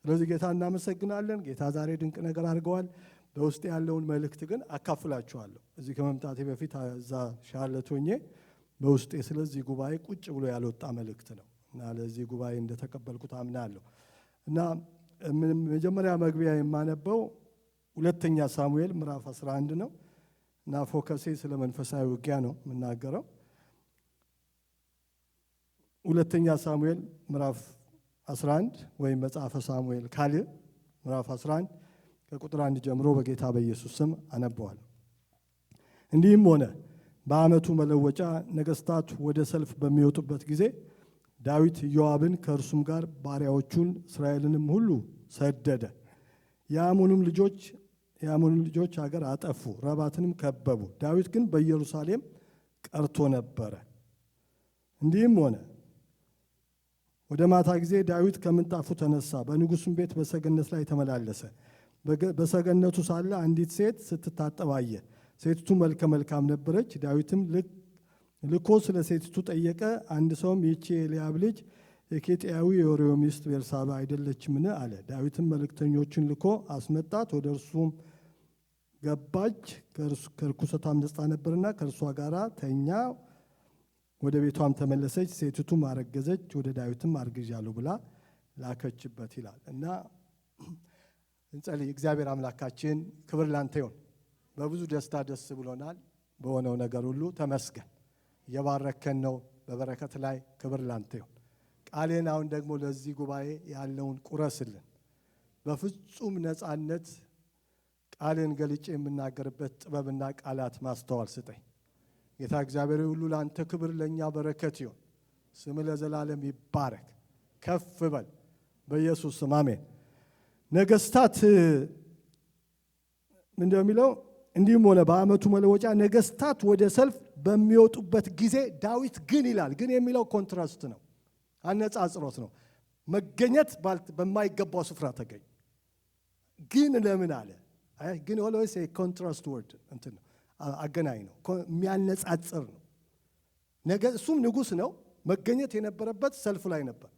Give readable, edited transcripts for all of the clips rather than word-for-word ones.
ስለዚህ ጌታ እናመሰግናለን። ጌታ ዛሬ ድንቅ ነገር አድርገዋል። በውስጥ ያለውን መልእክት ግን አካፍላችኋለሁ። እዚህ ከመምጣቴ በፊት እዛ ሻርለት ሆኜ በውስጤ ስለዚህ ጉባኤ ቁጭ ብሎ ያልወጣ መልእክት ነው እና ለዚህ ጉባኤ እንደተቀበልኩት አምናለሁ። እና መጀመሪያ መግቢያ የማነበው ሁለተኛ ሳሙኤል ምዕራፍ 11 ነው እና ፎከሴ ስለ መንፈሳዊ ውጊያ ነው የምናገረው። ሁለተኛ ሳሙኤል ምዕራፍ 11 ወይም መጽሐፈ ሳሙኤል ካልዕ ምዕራፍ 11 ከቁጥር 1 ጀምሮ በጌታ በኢየሱስ ስም አነበዋለሁ። እንዲህም ሆነ በዓመቱ መለወጫ ነገሥታት ወደ ሰልፍ በሚወጡበት ጊዜ ዳዊት ኢዮአብን ከእርሱም ጋር ባሪያዎቹን እስራኤልንም ሁሉ ሰደደ። የአሞንም ልጆች አገር አጠፉ፣ ረባትንም ከበቡ። ዳዊት ግን በኢየሩሳሌም ቀርቶ ነበረ። እንዲህም ሆነ ወደ ማታ ጊዜ ዳዊት ከምንጣፉ ተነሳ፣ በንጉሡም ቤት በሰገነት ላይ ተመላለሰ። በሰገነቱ ሳለ አንዲት ሴት ስትታጠብ አየ። ሴቲቱ መልከ መልካም ነበረች። ዳዊትም ልኮ ስለ ሴቲቱ ጠየቀ። አንድ ሰውም ይህች የኤልያብ ልጅ የኬጢያዊ የኦርዮ ሚስት ቤርሳቤ አይደለችምን? አለ። ዳዊትም መልእክተኞችን ልኮ አስመጣት። ወደ እርሱም ገባች። ከርኩሰቷም ነጽታ ነበርና ከእርሷ ጋር ተኛ። ወደ ቤቷም ተመለሰች። ሴቲቱም አረገዘች። ወደ ዳዊትም አርግዣለሁ ብላ ላከችበት ይላል እና እንጸልይ። እግዚአብሔር አምላካችን ክብር ላንተ ይሁን። በብዙ ደስታ ደስ ብሎናል። በሆነው ነገር ሁሉ ተመስገን። እየባረከን ነው። በበረከት ላይ ክብር ላንተ ይሁን። ቃሌን አሁን ደግሞ ለዚህ ጉባኤ ያለውን ቁረስልን። በፍጹም ነፃነት ቃልን ገልጬ የምናገርበት ጥበብና ቃላት ማስተዋል ስጠኝ። ጌታ እግዚአብሔር ሁሉ ለአንተ ክብር፣ ለእኛ በረከት ይሁን። ስም ለዘላለም ይባረክ። ከፍ በል በኢየሱስ ስም አሜን። ነገሥታት ምንድነው የሚለው? እንዲህም ሆነ በዓመቱ መለወጫ ነገሥታት ወደ ሰልፍ በሚወጡበት ጊዜ ዳዊት ግን ይላል። ግን የሚለው ኮንትራስት ነው፣ አነጻጽሮት ነው። መገኘት በማይገባው ስፍራ ተገኘ። ግን ለምን አለ? ግን ኦልዌይስ ኮንትራስት ወርድ እንትን ነው፣ አገናኝ ነው፣ የሚያነጻጽር ነው። እሱም ንጉሥ ነው፣ መገኘት የነበረበት ሰልፍ ላይ ነበር።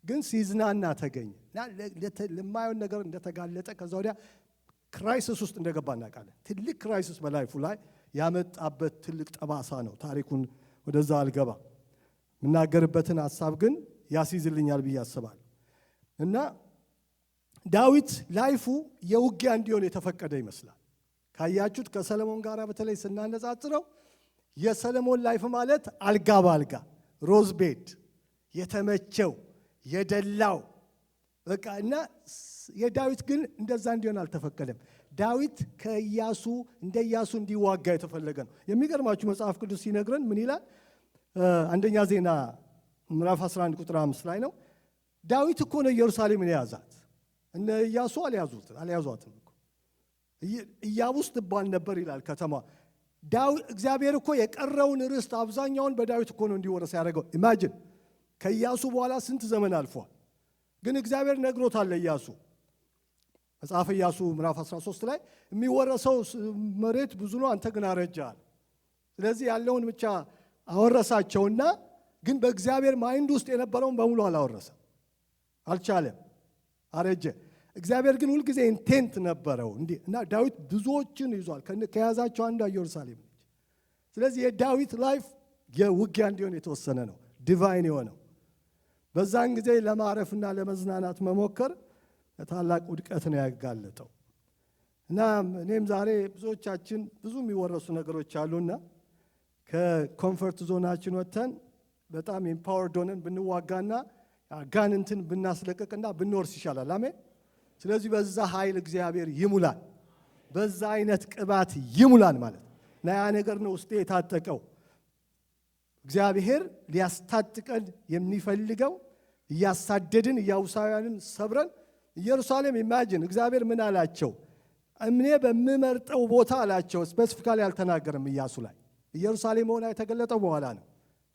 ግን ሲዝናና ተገኘ። ለማየውን ነገር እንደተጋለጠ ከዛ ወዲያ ክራይሲስ ውስጥ እንደገባ እናውቃለን። ትልቅ ክራይሲስ በላይፉ ላይ ያመጣበት ትልቅ ጠባሳ ነው። ታሪኩን ወደዛ አልገባ፣ የምናገርበትን ሀሳብ ግን ያስይዝልኛል ብዬ አስባለሁ። እና ዳዊት ላይፉ የውጊያ እንዲሆን የተፈቀደ ይመስላል። ካያችሁት ከሰለሞን ጋር በተለይ ስናነጻጽረው የሰለሞን ላይፍ ማለት አልጋ በአልጋ ሮዝ ቤድ የተመቸው የደላው በቃ እና የዳዊት ግን እንደዛ እንዲሆን አልተፈቀደም። ዳዊት ከኢያሱ እንደ ኢያሱ እንዲዋጋ የተፈለገ ነው። የሚገርማችሁ መጽሐፍ ቅዱስ ሲነግረን ምን ይላል? አንደኛ ዜና ምዕራፍ 11 ቁጥር 5 ላይ ነው። ዳዊት እኮ ነው ኢየሩሳሌምን የያዛት። እነ ኢያሱ አልያዟትም እኮ። ኢያቡስ ትባል ነበር ይላል ከተማ። እግዚአብሔር እኮ የቀረውን ርስት አብዛኛውን በዳዊት እኮ ነው እንዲወረስ ያደረገው። ኢማጂን ከኢያሱ በኋላ ስንት ዘመን አልፏል። ግን እግዚአብሔር ነግሮታል ለኢያሱ። መጽሐፈ ኢያሱ ምዕራፍ 13 ላይ የሚወረሰው መሬት ብዙ ነው፣ አንተ ግን አረጃል። ስለዚህ ያለውን ብቻ አወረሳቸውና ግን በእግዚአብሔር ማይንድ ውስጥ የነበረውን በሙሉ አላወረሰም፣ አልቻለም፣ አረጀ። እግዚአብሔር ግን ሁልጊዜ ኢንቴንት ነበረው እንዲህ እና ዳዊት ብዙዎችን ይዟል። ከያዛቸው አንዷ ኢየሩሳሌም ነች። ስለዚህ የዳዊት ላይፍ የውጊያ እንዲሆን የተወሰነ ነው፣ ዲቫይን የሆነው። በዛን ጊዜ ለማረፍና ለመዝናናት መሞከር ለታላቅ ውድቀት ነው ያጋለጠው። እና እኔም ዛሬ ብዙዎቻችን ብዙ የሚወረሱ ነገሮች አሉና ከኮምፈርት ዞናችን ወጥተን በጣም ኤምፓወርድ ሆነን ብንዋጋና አጋንንትን ብናስለቀቅና ብንወርስ ይሻላል። አሜን። ስለዚህ በዛ ኃይል እግዚአብሔር ይሙላል፣ በዛ አይነት ቅባት ይሙላል ማለት እና ያ ነገር ነው ውስጤ የታጠቀው። እግዚአብሔር ሊያስታጥቀን የሚፈልገው እያሳደድን ኢያቡሳውያንን ሰብረን ኢየሩሳሌም ኢማጂን እግዚአብሔር ምን አላቸው? እኔ በምመርጠው ቦታ አላቸው። ስፔሲፊካሊ አልተናገረም ኢያሱ ላይ። ኢየሩሳሌም ሆና የተገለጠው በኋላ ነው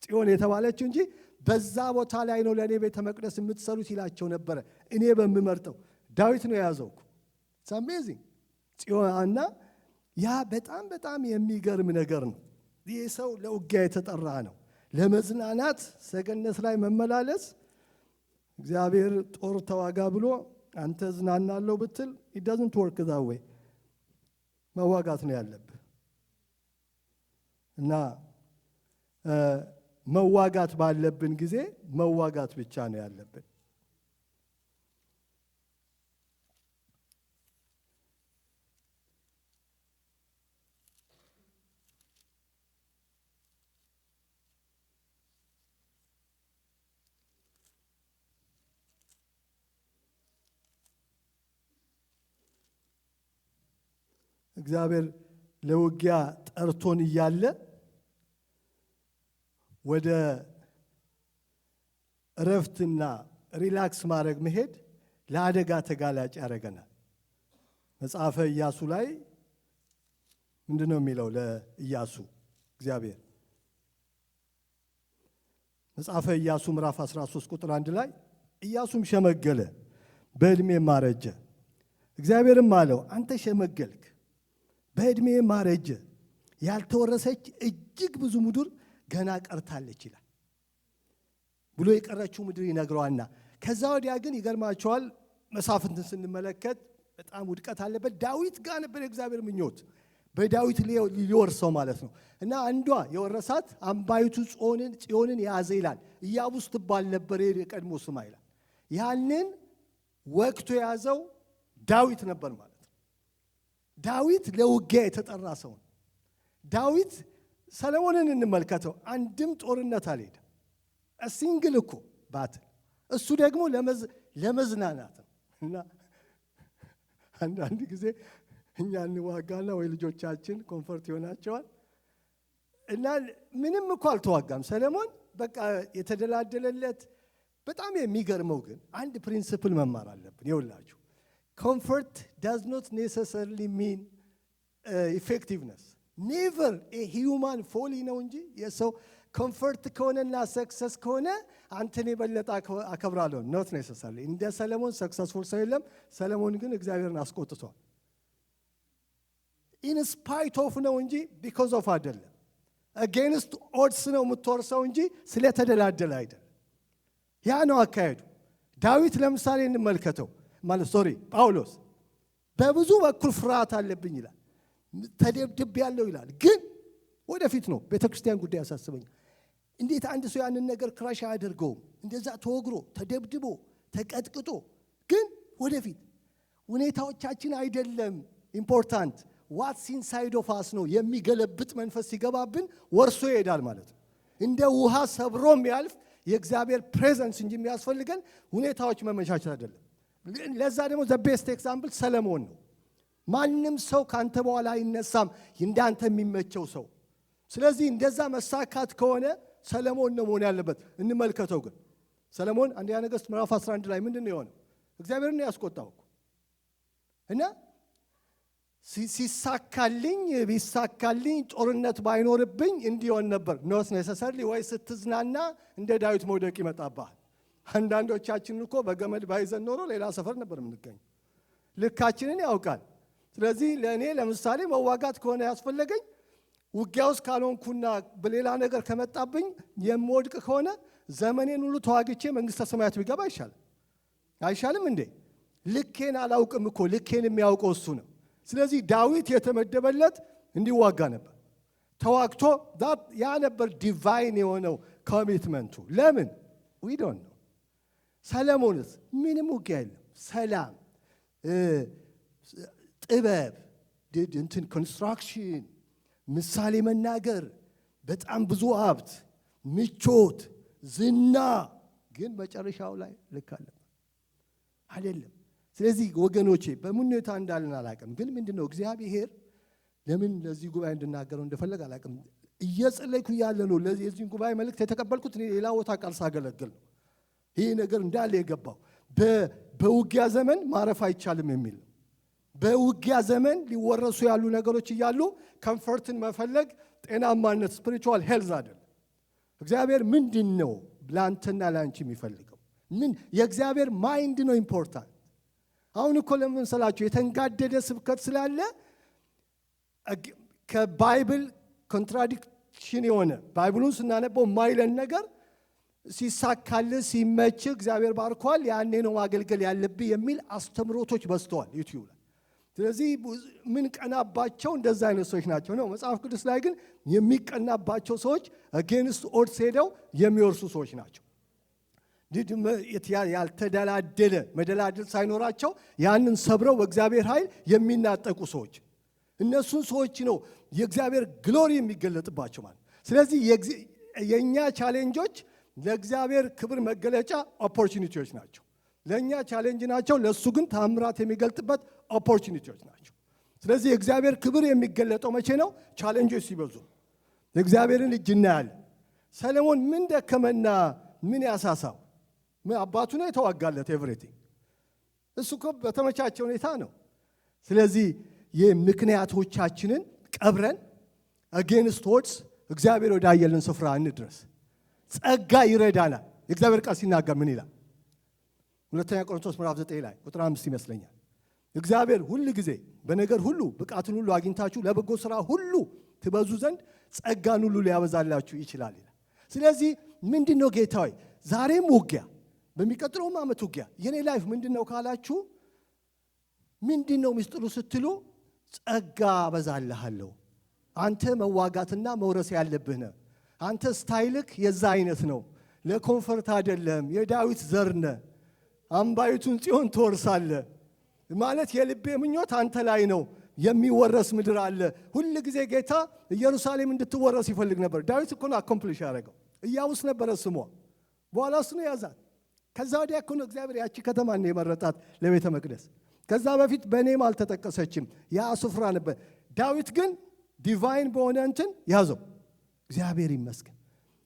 ጽዮን የተባለችው እንጂ በዛ ቦታ ላይ ነው ለእኔ ቤተ መቅደስ የምትሰሩት ይላቸው ነበረ። እኔ በምመርጠው ዳዊት ነው የያዘው። ኢትስ አሜዚንግ ጽዮንና ያ በጣም በጣም የሚገርም ነገር ነው። ይህ ሰው ለውጊያ የተጠራ ነው። ለመዝናናት ሰገነት ላይ መመላለስ እግዚአብሔር ጦር ተዋጋ ብሎ አንተ ዝናናለው ብትል it doesn't work that way መዋጋት ነው ያለብህ እና መዋጋት ባለብን ጊዜ መዋጋት ብቻ ነው ያለብን እግዚአብሔር ለውጊያ ጠርቶን እያለ ወደ ረፍትና ሪላክስ ማድረግ መሄድ ለአደጋ ተጋላጭ ያደርገናል መጽሐፈ ኢያሱ ላይ ምንድነው የሚለው ለኢያሱ እግዚአብሔር መጽሐፈ ኢያሱ ምዕራፍ 13 ቁጥር 1 ላይ ኢያሱም ሸመገለ በእድሜም አረጀ እግዚአብሔርም አለው አንተ ሸመገልክ በእድሜ ማረጀ ያልተወረሰች እጅግ ብዙ ምድር ገና ቀርታለች ይላል ብሎ የቀረችው ምድር ይነግረዋልና ከዛ ወዲያ ግን ይገርማቸዋል መሳፍንትን ስንመለከት በጣም ውድቀት አለበት ዳዊት ጋር ነበር እግዚአብሔር ምኞት በዳዊት ሊወርሰው ማለት ነው እና አንዷ የወረሳት አምባይቱ ጽዮንን ያዘ ይላል ኢያቡስ ትባል ነበር የቀድሞ ስሟ ይላል ያንን ወቅቱ ያዘው ዳዊት ነበር ማለት ዳዊት ለውጊያ የተጠራ ሰው ዳዊት ሰለሞንን እንመልከተው አንድም ጦርነት አልሄደም ሲንግል እኮ ባትል እሱ ደግሞ ለመዝናናት እና አንድ ጊዜ እኛ እንዋጋና ወይ ልጆቻችን ኮምፎርት ይሆናቸዋል እና ምንም እኮ አልተዋጋም ሰለሞን በቃ የተደላደለለት በጣም የሚገርመው ግን አንድ ፕሪንሲፕል መማር አለብን ይውላችሁ comfort does not necessarily mean effectiveness never a human folly ነው እንጂ የሰው comfort ከሆነና success ከሆነ አንተኔ በለጣ አከብራለሁ not necessarily እንደ ሰለሞን successful ሰው የለም ሰለሞን ግን እግዚአብሔርን አስቆጥቷል in spite of ነው እንጂ because of አይደለም against odds ነው የምትወርሰው እንጂ ስለተደላደለ አይደለም ያ ነው አካሄዱ ዳዊት ለምሳሌ እንመልከተው ማለት ጳውሎስ በብዙ በኩል ፍርሃት አለብኝ ይላል ተደብድብ ያለው ይላል ግን ወደፊት ነው ቤተክርስቲያን ጉዳይ ያሳስበኝ እንዴት አንድ ሰው ያንን ነገር ክራሽ አያደርገው እንደዛ ተወግሮ ተደብድቦ ተቀጥቅጦ ግን ወደፊት ሁኔታዎቻችን አይደለም ኢምፖርታንት what's inside of us ነው የሚገለብጥ መንፈስ ሲገባብን ወርሶ ይሄዳል ማለት ነው እንደ ውሃ ሰብሮም ያልፍ የእግዚአብሔር ፕሬዘንስ እንጂ የሚያስፈልገን ሁኔታዎች መመቻቸት አይደለም ለዛ ደግሞ the best example ሰለሞን ነው ማንንም ሰው ካንተ በኋላ አይነሳም እንዳንተ የሚመቸው ሰው ስለዚህ እንደዛ መሳካት ከሆነ ሰለሞን ነው መሆን ያለበት እንመልከተው ግን ሰለሞን አንደኛ ነገሥት ምዕራፍ 11 ላይ ምንድነው የሆነው እግዚአብሔርን ያስቆጣው እና ሲሳካልኝ ጦርነት ባይኖርብኝ እንዲሆን ነበር not necessarily ወይ ስትዝናና እንደ ዳዊት መውደቅ ይመጣባል አንዳንዶቻችን እኮ በገመድ ባይዘን ኖሮ ሌላ ሰፈር ነበር የምንገኝ ልካችንን ያውቃል ስለዚህ ለኔ ለምሳሌ መዋጋት ከሆነ ያስፈልገኝ ውጊያውስ ካልሆንኩና በሌላ ነገር ከመጣብኝ የምወድቅ ከሆነ ዘመኔን ሁሉ ተዋግቼ መንግስተ ሰማያት ቢገባ አይሻልም እንዴ ልኬን አላውቅም እኮ ልኬን የሚያውቀው እሱ ነው ስለዚህ ዳዊት የተመደበለት እንዲዋጋ ነበር ተዋግቶ ያ ነበር ዲቫይን የሆነው ኮሚትመንቱ ለምን we don't know ሰለሞንስ ምንም ውጊያ የለም ሰላም ጥበብ እንትን ኮንስትራክሽን ምሳሌ መናገር በጣም ብዙ ሀብት ምቾት ዝና ግን መጨረሻው ላይ ልክ አይደለም ስለዚህ ወገኖቼ በሙነታ እንዳልን አላቀም ግን ምንድነው እግዚአብሔር ለምን ለዚህ ጉባኤ እንድናገረው እንደፈለገ አላቀም እየጸለይኩ ያለ ነው ለዚህ ጉባኤ መልእክት የተቀበልኩት ሌላ ቦታ ቃል ሳገለግል ነው ይሄ ነገር እንዳለ የገባው በውጊያ ዘመን ማረፍ አይቻልም የሚል በውጊያ ዘመን ሊወረሱ ያሉ ነገሮች ይያሉ ኮምፎርትን መፈለግ ጤናማነት ስፒሪቹዋል ሄልዝ አይደለም እግዚአብሔር ምንድነው ላንተና ላንቺ የሚፈልገው ምን የእግዚአብሔር ማይንድ ነው ኢምፖርታንት አሁን እኮ ለምን ሰላችሁ የተንጋደደ ስብከት ስላለ ከባይብል ኮንትራዲክሽን የሆነ ባይብሉን ስናነበው ማይለን ነገር ሲሳካል ሲመች እግዚአብሔር ባርኳል ያኔ ነው ማገልገል ያለብህ የሚል አስተምሮቶች በዝተዋል ዩቲዩብ ላይ። ስለዚህ ምን ቀናባቸው እንደዛ አይነት ሰዎች ናቸው ነው። መጽሐፍ ቅዱስ ላይ ግን የሚቀናባቸው ሰዎች አጌንስት ኦድስ ሄደው የሚወርሱ ሰዎች ናቸው። ያልተደላደለ መደላደል ሳይኖራቸው ያንን ሰብረው በእግዚአብሔር ኃይል የሚናጠቁ ሰዎች እነሱን ሰዎች ነው የእግዚአብሔር ግሎሪ የሚገለጥባቸው ማለት። ስለዚህ የኛ ቻሌንጆች ለእግዚአብሔር ክብር መገለጫ ኦፖርቹኒቲዎች ናቸው። ለኛ ቻሌንጅ ናቸው፣ ለሱ ግን ታምራት የሚገልጥበት ኦፖርቹኒቲዎች ናቸው። ስለዚህ የእግዚአብሔር ክብር የሚገለጠው መቼ ነው? ቻሌንጆች ሲበዙ። የእግዚአብሔርን እጅ እናያለን። ሰለሞን ምን ደከመና ምን ያሳሳው? አባቱ ነው የተዋጋለት ኤቭሪቲንግ። እሱ እኮ በተመቻቸ ሁኔታ ነው። ስለዚህ የምክንያቶቻችንን ቀብረን አጌንስት ኦድስ እግዚአብሔር ወዳየልን ስፍራ እንድረስ። ጸጋ ይረዳናል። የእግዚአብሔር ቃል ሲናገር ምን ይላል? ሁለተኛ ቆሮንቶስ ምዕራፍ 9 ላይ ቁጥር 5 ይመስለኛል። እግዚአብሔር ሁሉ ጊዜ በነገር ሁሉ ብቃትን ሁሉ አግኝታችሁ ለበጎ ሥራ ሁሉ ትበዙ ዘንድ ጸጋን ሁሉ ሊያበዛላችሁ ይችላል ይላል። ስለዚህ ምንድነው ጌታዬ ዛሬም ውጊያ በሚቀጥለውም ዓመት ውጊያ የኔ ላይፍ ምንድነው ካላችሁ ምንድነው ምስጢሩ ስትሉ ጸጋ አበዛልሃለሁ። አንተ መዋጋትና መውረስ ያለብህ ነው። አንተ ስታይልክ የዛ አይነት ነው። ለኮንፈርት አይደለም። የዳዊት ዘር ነህ። አምባይቱን ጽዮን ትወርሳለህ ማለት የልቤ ምኞት አንተ ላይ ነው። የሚወረስ ምድር አለ። ሁሉ ጊዜ ጌታ ኢየሩሳሌም እንድትወረስ ይፈልግ ነበር። ዳዊት እኮ ነው አኮምፕሊሽ ያደረገው። ኢያቡስ ነበረ ስሟ። በኋላ እሱ ነው ያዛት። ከዛ ወዲያ እኮ ነው እግዚአብሔር ያቺ ከተማ ነው የመረጣት ለቤተ መቅደስ። ከዛ በፊት በኔም አልተጠቀሰችም። ያ ስፍራ ነበር። ዳዊት ግን ዲቫይን በሆነ እንትን ያዘው። እግዚአብሔር ይመስገን።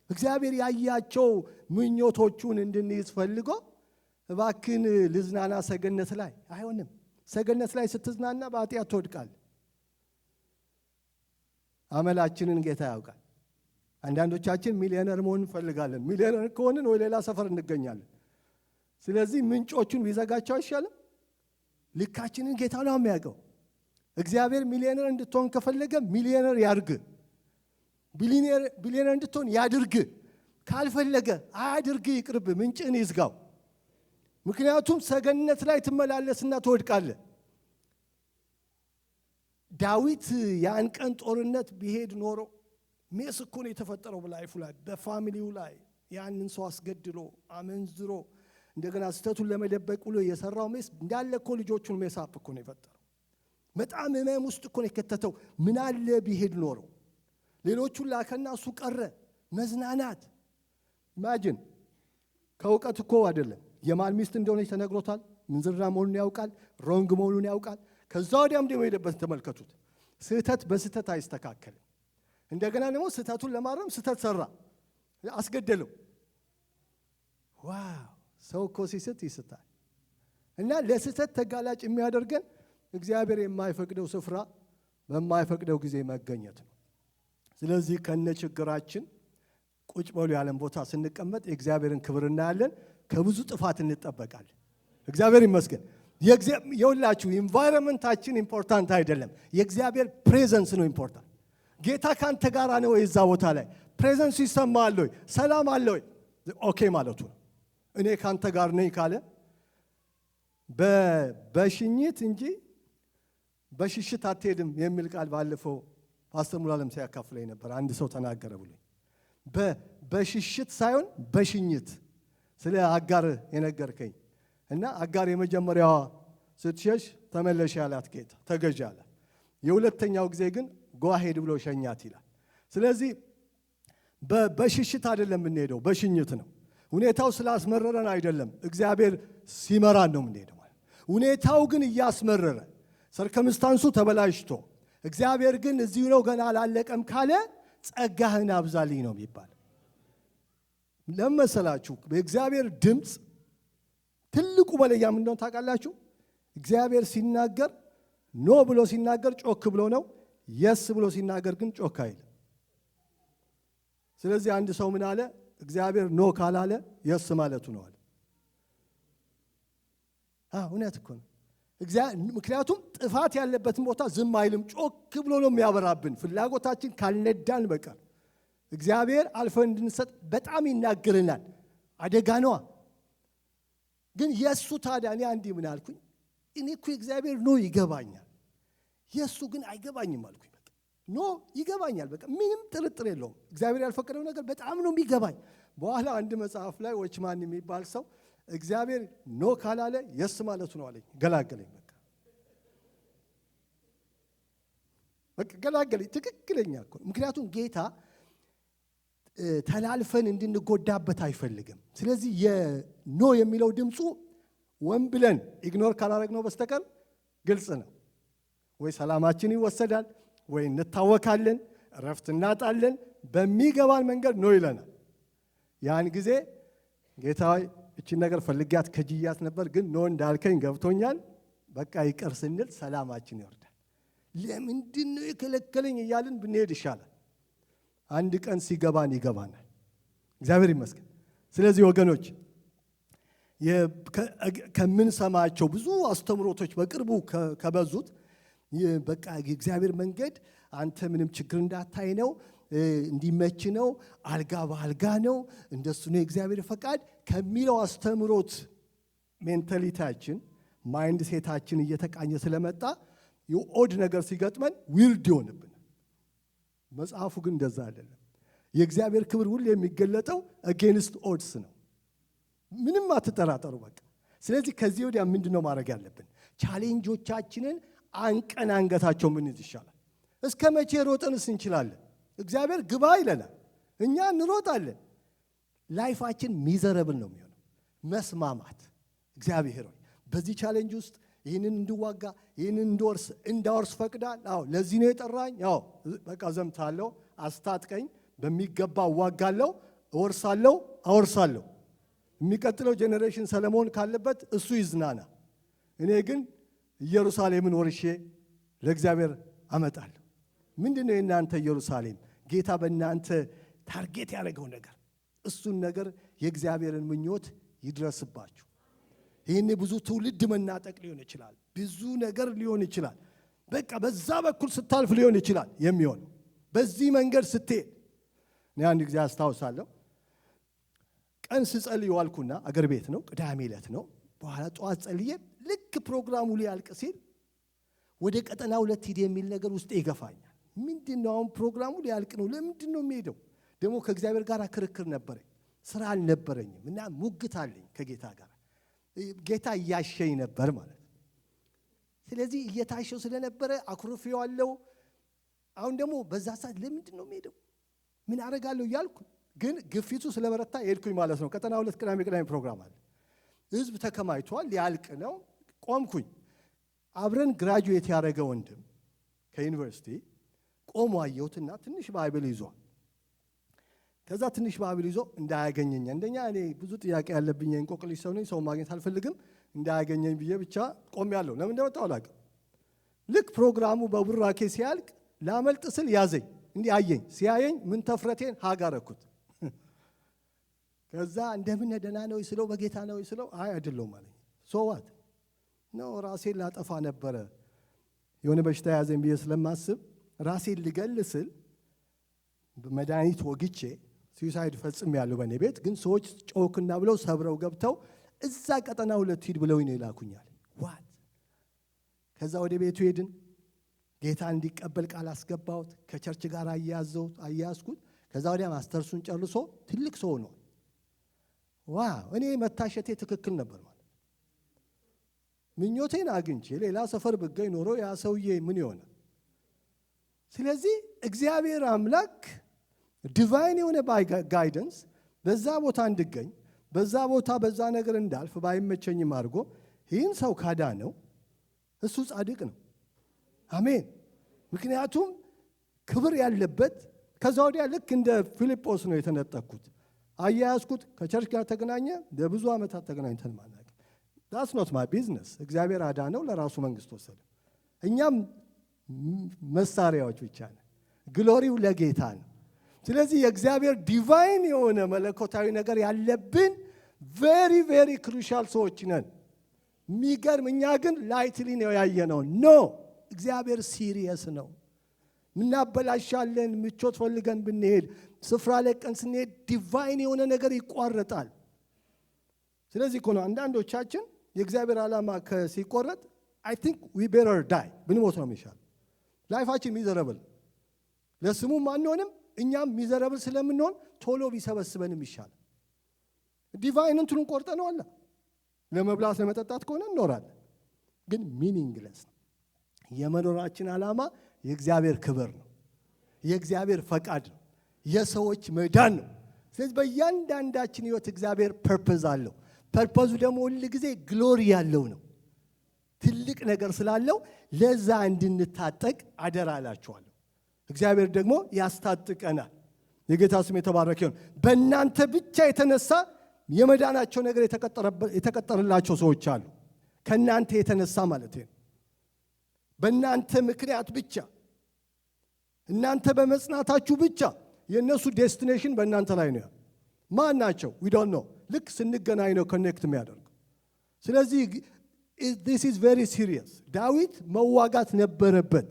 እግዚአብሔር ያያቸው ምኞቶቹን እንድንይዝ ፈልጎ እባክን ልዝናና ሰገነት ላይ አይሆንም። ሰገነት ላይ ስትዝናና በኃጢአት ትወድቃለህ። አመላችንን ጌታ ያውቃል። አንዳንዶቻችን ሚሊዮነር መሆን እንፈልጋለን። ሚሊዮነር ከሆንን ወይ ሌላ ሰፈር እንገኛለን። ስለዚህ ምንጮቹን ቢዘጋቸው አይሻልም? ልካችንን ጌታ ነው የሚያውቀው። እግዚአብሔር ሚሊዮነር እንድትሆን ከፈለገ ሚሊዮነር ያድርግ። ቢሊዮነር እንድትሆን ያድርግ። ካልፈለገ አያድርግ፣ ይቅርብ፣ ምንጭን ይዝጋው። ምክንያቱም ሰገነት ላይ ትመላለስና ትወድቃለህ። ዳዊት ያን ቀን ጦርነት ቢሄድ ኖሮ ሜስ እኮ ነው የተፈጠረው በላይፉ ላይ በፋሚሊው ላይ ያንን ሰው አስገድሎ አመንዝሮ እንደገና ስተቱን ለመደበቅ ብሎ የሰራው ሜስ እንዳለ እኮ ልጆቹን ሜሳፕ እኮ ነው የፈጠረው። በጣም ህመም ውስጥ እኮ ነው የከተተው። ምን አለ ቢሄድ ኖሮ? ሌሎቹን ላከና እሱ ቀረ። መዝናናት ኢማጂን። ከእውቀት እኮ አይደለም። የማን ሚስት እንደሆነች ተነግሮታል። ምንዝርና መሆኑን ያውቃል። ሮንግ መሆኑን ያውቃል። ከዛ ወዲያም ደግሞ ሄደበት ተመልከቱት። ስህተት በስህተት አይስተካከልም። እንደገና ደግሞ ስህተቱን ለማረም ስህተት ሰራ፣ አስገደለው። ዋው! ሰው እኮ ሲስት ይስታል። እና ለስህተት ተጋላጭ የሚያደርገን እግዚአብሔር የማይፈቅደው ስፍራ በማይፈቅደው ጊዜ መገኘት ነው። ስለዚህ ከነ ችግራችን ቁጭ በሉ ያለን ቦታ ስንቀመጥ የእግዚአብሔርን ክብር እናያለን። ከብዙ ጥፋት እንጠበቃለን። እግዚአብሔር ይመስገን። የሁላችሁ ኢንቫይሮንመንታችን ኢምፖርታንት አይደለም። የእግዚአብሔር ፕሬዘንስ ነው ኢምፖርታንት። ጌታ ካንተ ጋር ነው የዛ ቦታ ላይ ፕሬዘንስ ይሰማል ወይ ሰላም አለ ወይ ኦኬ ማለቱ ነው። እኔ ካንተ ጋር ነኝ ካለ በሽኝት እንጂ በሽሽት አትሄድም የሚል ቃል ባለፈው ፓስተር ሙሉዓለም ሲያካፍለኝ ነበር። አንድ ሰው ተናገረ ብሎኝ በሽሽት ሳይሆን በሽኝት ስለ አጋር የነገርከኝ እና አጋር የመጀመሪያዋ ስትሸሽ ተመለሽ ያላት ጌታ ተገዥ አላት። የሁለተኛው ጊዜ ግን ጓሄድ ብሎ ሸኛት ይላል። ስለዚህ በሽሽት አይደለም የምንሄደው፣ በሽኝት ነው። ሁኔታው ስላስመረረን አይደለም፣ እግዚአብሔር ሲመራን ነው የምንሄደው ማለት። ሁኔታው ግን እያስመረረ ሰርከምስታንሱ ተበላሽቶ እግዚአብሔር ግን እዚሁ ነው ገና አላለቀም ካለ ጸጋህን አብዛልኝ ነው የሚባል። ለመሰላችሁ በእግዚአብሔር ድምፅ ትልቁ መለያ ምን እንደሆነ ታውቃላችሁ? እግዚአብሔር ሲናገር ኖ ብሎ ሲናገር ጮክ ብሎ ነው። የስ ብሎ ሲናገር ግን ጮክ አይልም። ስለዚህ አንድ ሰው ምን አለ? እግዚአብሔር ኖ ካላለ የስ ማለቱ ነው አለ። እውነት እኮ ነው። ምክንያቱም ጥፋት ያለበትን ቦታ ዝም አይልም፣ ጮክ ብሎ ነው የሚያበራብን። ፍላጎታችን ካልነዳን በቀር እግዚአብሔር አልፈን እንድንሰጥ በጣም ይናገረናል። አደጋ ነዋ። ግን የሱ ታዲያ እኔ አንዴ ምን አልኩኝ? እኔ እኮ እግዚአብሔር ነው ይገባኛል፣ የሱ ግን አይገባኝም አልኩኝ። በቃ ኖ ይገባኛል፣ በቃ ምንም ጥርጥር የለውም። እግዚአብሔር ያልፈቀደው ነገር በጣም ነው የሚገባኝ። በኋላ አንድ መጽሐፍ ላይ ዎችማን የሚባል ሰው እግዚአብሔር ኖ ካላለ የስ ማለቱ ነው አለኝ። ገላገለኝ። በቃ ገላገለኝ። ትክክለኛ እኮ ነው። ምክንያቱም ጌታ ተላልፈን እንድንጎዳበት አይፈልግም። ስለዚህ የኖ የሚለው ድምፁ ወን ብለን ኢግኖር ካላረግነው በስተቀር ግልጽ ነው። ወይ ሰላማችን ይወሰዳል፣ ወይ እንታወካለን፣ እረፍት እናጣለን። በሚገባን መንገድ ኖ ይለናል። ያን ጊዜ ጌታ ሆይ እቺን ነገር ፈልጊያት ከጅያት ነበር፣ ግን ኖ እንዳልከኝ ገብቶኛል፣ በቃ ይቅር ስንል ሰላማችን ይወርዳል። ለምንድን ነው የከለከለኝ እያልን ብንሄድ ይሻላል። አንድ ቀን ሲገባን ይገባናል። እግዚአብሔር ይመስገን። ስለዚህ ወገኖች ከምንሰማቸው ብዙ አስተምሮቶች በቅርቡ ከበዙት በቃ የእግዚአብሔር መንገድ አንተ ምንም ችግር እንዳታይ ነው፣ እንዲመች ነው፣ አልጋ በአልጋ ነው፣ እንደሱ ነው የእግዚአብሔር ፈቃድ ከሚለው አስተምሮት ሜንታሊቲያችን ማይንድ ሴታችን እየተቃኘ ስለመጣ የኦድ ነገር ሲገጥመን ዊርድ ይሆንብናል። መጽሐፉ ግን እንደዛ አይደለም። የእግዚአብሔር ክብር ሁሉ የሚገለጠው አጌንስት ኦድስ ነው። ምንም አትጠራጠሩ በቃ። ስለዚህ ከዚህ ወዲያ ምንድነው ማድረግ ያለብን? ቻሌንጆቻችንን አንቀን አንገታቸው ምንይዝ ይሻላል። እስከ መቼ ሮጠንስ እንችላለን? እግዚአብሔር ግባ ይለናል፣ እኛ እንሮጣለን። ላይፋችን ሚዘረብል ነው የሚሆነው። መስማማት እግዚአብሔር ሆይ በዚህ ቻሌንጅ ውስጥ ይህንን እንድዋጋ ይህንን እንዳወርስ ፈቅዳል። አዎ ለዚህ ነው የጠራኝ። አዎ በቃ ዘምታለሁ፣ አስታጥቀኝ፣ በሚገባ እዋጋለሁ፣ እወርሳለሁ፣ አወርሳለሁ። የሚቀጥለው ጄኔሬሽን ሰለሞን ካለበት እሱ ይዝናና፣ እኔ ግን ኢየሩሳሌምን ወርሼ ለእግዚአብሔር አመጣለሁ። ምንድነው የእናንተ ኢየሩሳሌም? ጌታ በእናንተ ታርጌት ያደረገው ነገር፣ እሱን ነገር የእግዚአብሔርን ምኞት ይድረስባችሁ። ይህን ብዙ ትውልድ መናጠቅ ሊሆን ይችላል፣ ብዙ ነገር ሊሆን ይችላል። በቃ በዛ በኩል ስታልፍ ሊሆን ይችላል የሚሆን በዚህ መንገድ ስትሄድ። እኔ አንድ ጊዜ አስታውሳለሁ፣ ቀን ስጸልይ ዋልኩና አገር ቤት ነው፣ ቅዳሜ ዕለት ነው። በኋላ ጠዋት ጸልዬ ልክ ፕሮግራሙ ሊያልቅ ሲል ወደ ቀጠና 2 ሂድ የሚል ነገር ውስጥ ይገፋኛል። ምንድነው አሁን ፕሮግራሙ ሊያልቅ ነው፣ ለምንድን ነው የሚሄደው? ደግሞ ከእግዚአብሔር ጋር ክርክር ነበረኝ፣ ስራ አልነበረኝም እና ሙግት አለኝ ከጌታ ጋር። ጌታ እያሸኝ ነበር ማለት ነው። ስለዚህ እየታሸው ስለነበረ አኩርፌዋለሁ። አሁን ደግሞ በዛ ሰዓት ለምንድን ነው የሚሄደው ምን አደርጋለሁ እያልኩ ግን ግፊቱ ስለበረታ ሄድኩኝ ማለት ነው። ቀጠና 2 ቅዳሜ ፕሮግራም አለ። ህዝብ ተከማይቷል፣ ሊያልቅ ነው። ቆምኩኝ። አብረን ግራጁዌት ያደረገ ወንድም ከዩኒቨርሲቲ ቆሞ አየሁትና ትንሽ ባይብል ይዟል። ከዛ ትንሽ ባይብል ይዞ እንዳያገኘኝ፣ እንደኛ እኔ ብዙ ጥያቄ ያለብኝ እንቆቅልሽ ሰው ነኝ፣ ሰው ማግኘት አልፈልግም፣ እንዳያገኘኝ ብዬ ብቻ ቆሜያለሁ። ለምን እንደወጣሁ አላውቅም። ልክ ፕሮግራሙ በቡራኬ ሲያልቅ ላመልጥ ስል ያዘኝ። እንዲህ አየኝ። ሲያየኝ ምን ተፍረቴን ሃጋረኩት። ከዛ እንደምን ደህና ነው ስለው በጌታ ነው ስለው አይ አይደለም አለኝ። ሶዋት ነው ራሴን ላጠፋ ነበረ፣ የሆነ በሽታ ያዘኝ ብዬ ስለማስብ ራሴን ልገል ስል መድኃኒት ወግቼ ሱሳይድ ፈጽሜያለሁ በእኔ ቤት። ግን ሰዎች ጮክና ብለው ሰብረው ገብተው እዛ ቀጠና 2 ሂድ ብለውኝ ነው ይላኩኛል። ዋት ከዛ ወደ ቤቱ ሄድን። ጌታ እንዲቀበል ቃል አስገባሁት። ከቸርች ጋር አያያዝኩት። ከዛ ወዲያ ማስተርሱን ጨርሶ ትልቅ ሰው ነው። ዋው እኔ መታሸቴ ትክክል ነበር ማለት ምኞቴን አግኝቼ ሌላ ሰፈር ብገኝ ኖሮ ያ ሰውዬ ምን ይሆናል? ስለዚህ እግዚአብሔር አምላክ ዲቫይን የሆነ ጋይደንስ በዛ ቦታ እንድገኝ በዛ ቦታ በዛ ነገር እንዳልፍ ባይመቸኝም አድርጎ ይህን ሰው ካዳነው እሱ ጻድቅ ነው። አሜን። ምክንያቱም ክብር ያለበት። ከዛ ወዲያ ልክ እንደ ፊልጶስ ነው የተነጠቅኩት። አያያዝኩት። ከቸርች ጋር ተገናኘ። ለብዙ ዓመታት ተገናኝተን ማለት that's not my business። እግዚአብሔር አዳነው፣ ለራሱ መንግስት ወሰደ። እኛም መሳሪያዎች ብቻ ነን። ግሎሪው ለጌታ ነው። ስለዚህ የእግዚአብሔር ዲቫይን የሆነ መለኮታዊ ነገር ያለብን ቬሪ ቬሪ ክሩሻል ሰዎች ነን። የሚገርም እኛ ግን ላይትሊ ነው ያየነው። ኖ እግዚአብሔር ሲሪየስ ነው። ምናበላሻለን ምቾት ፈልገን ብንሄድ ስፍራ ለቀን ስንሄድ ዲቫይን የሆነ ነገር ይቋረጣል። ስለዚህ እኮ ነው አንዳንዶቻችን የእግዚአብሔር ዓላማ ሲቆረጥ I think we better die ብንሞት ነው የሚሻል። ላይፋችን ሚዘረብል ለስሙም አንሆንም፣ እኛም ሚዘረብል ስለምንሆን ቶሎ ቢሰበስበንም ይሻል። ዲቫይን እንትኑን ቆርጠነው አለ ለመብላት ለመጠጣት ከሆነ እንኖራለን፣ ግን ሚኒንግለስ ነው። የመኖራችን ዓላማ የእግዚአብሔር ክብር ነው፣ የእግዚአብሔር ፈቃድ ነው፣ የሰዎች መዳን ነው። ስለዚህ በእያንዳንዳችን ህይወት እግዚአብሔር ፐርፐዝ አለው። ፐርፐዙ ደግሞ ሁል ጊዜ ግሎሪ ያለው ነው፣ ትልቅ ነገር ስላለው ለዛ እንድንታጠቅ አደራ እላችኋለሁ። እግዚአብሔር ደግሞ ያስታጥቀናል። የጌታ ስም የተባረከ ይሁን። በእናንተ ብቻ የተነሳ የመዳናቸው ነገር የተቀጠረላቸው ሰዎች አሉ። ከእናንተ የተነሳ ማለት ነው። በእናንተ ምክንያት ብቻ፣ እናንተ በመጽናታችሁ ብቻ የእነሱ ዴስቲኔሽን በእናንተ ላይ ነው። ማን ናቸው? we don't know። ልክ ስንገናኝ ነው ኮኔክት የሚያደርገው። ስለዚህ this is very serious። ዳዊት መዋጋት ነበረበት።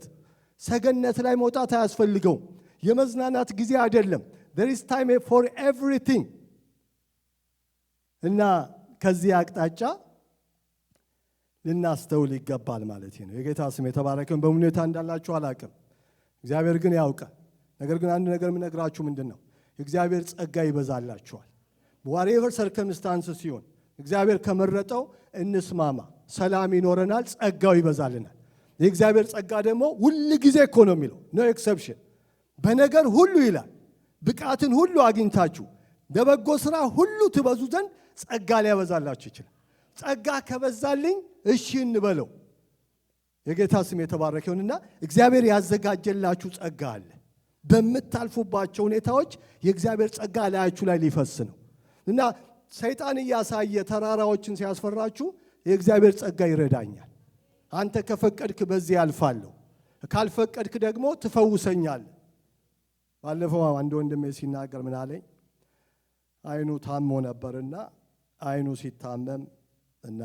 ሰገነት ላይ መውጣት አያስፈልገውም። የመዝናናት ጊዜ አይደለም። there is time for everything። እና ከዚህ አቅጣጫ ልናስተውል ይገባል ማለት ነው። የጌታ ስም የተባረከን። በሁኔታ እንዳላችሁ አላቅም፣ እግዚአብሔር ግን ያውቃል። ነገር ግን አንድ ነገር የምነግራችሁ ምንድነው? እግዚአብሔር ጸጋ ይበዛላችኋል። whatever circumstances ሲሆን እግዚአብሔር ከመረጠው እንስማማ፣ ሰላም ይኖረናል፣ ጸጋው ይበዛልናል። የእግዚአብሔር ጸጋ ደግሞ ሁሉ ጊዜ እኮ ነው የሚለው፣ ኖ ኤክሰፕሽን። በነገር ሁሉ ይላል ብቃትን ሁሉ አግኝታችሁ ለበጎ ሥራ ሁሉ ትበዙ ዘንድ ጸጋ ሊያበዛላችሁ ይችላል። ጸጋ ከበዛልኝ እሺ እንበለው። የጌታ ስም የተባረከ ይሁንና እግዚአብሔር ያዘጋጀላችሁ ጸጋ አለ። በምታልፉባቸው ሁኔታዎች የእግዚአብሔር ጸጋ ላያችሁ ላይ ሊፈስ ነው። እና ሰይጣን እያሳየ ተራራዎችን ሲያስፈራችሁ የእግዚአብሔር ጸጋ ይረዳኛል፣ አንተ ከፈቀድክ በዚህ ያልፋለሁ፣ ካልፈቀድክ ደግሞ ትፈውሰኛለህ። ባለፈው አንድ ወንድሜ ሲናገር ምን አለኝ? አይኑ ታሞ ነበርና አይኑ ሲታመም እና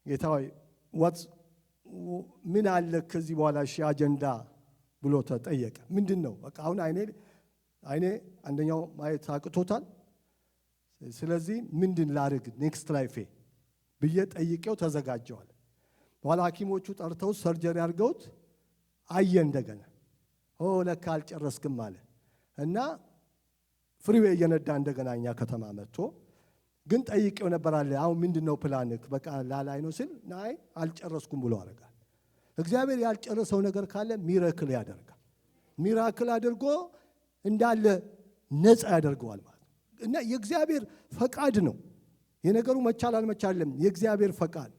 ጌታ ሆይ ምን አለ ከዚህ በኋላ እሺ አጀንዳ ብሎ ተጠየቀ። ምንድነው? በቃ አሁን አይኔ አንደኛው ማየት አቅቶታል። ስለዚህ ምንድን ላድርግ ኔክስት ላይፌ ብዬ ጠይቄው ተዘጋጀዋል። በኋላ ሐኪሞቹ ጠርተው ሰርጀሪ አድርገውት አየ እንደገና። ለካ አልጨረስክም አለ እና ፍሪዌይ እየነዳ እንደገና እኛ ከተማ መጥቶ ግን ጠይቄው ነበር አለ አሁን ምንድነው ፕላንክ? በቃ ላላይ ነው ሲል ናይ አልጨረስኩም ብሎ አረጋል። እግዚአብሔር ያልጨረሰው ነገር ካለ ሚራክል ያደርጋል። ሚራክል አድርጎ እንዳለ ነፃ ያደርገዋል ማለት እና የእግዚአብሔር ፈቃድ ነው። የነገሩ መቻል አልመቻለም፣ የእግዚአብሔር ፈቃድ።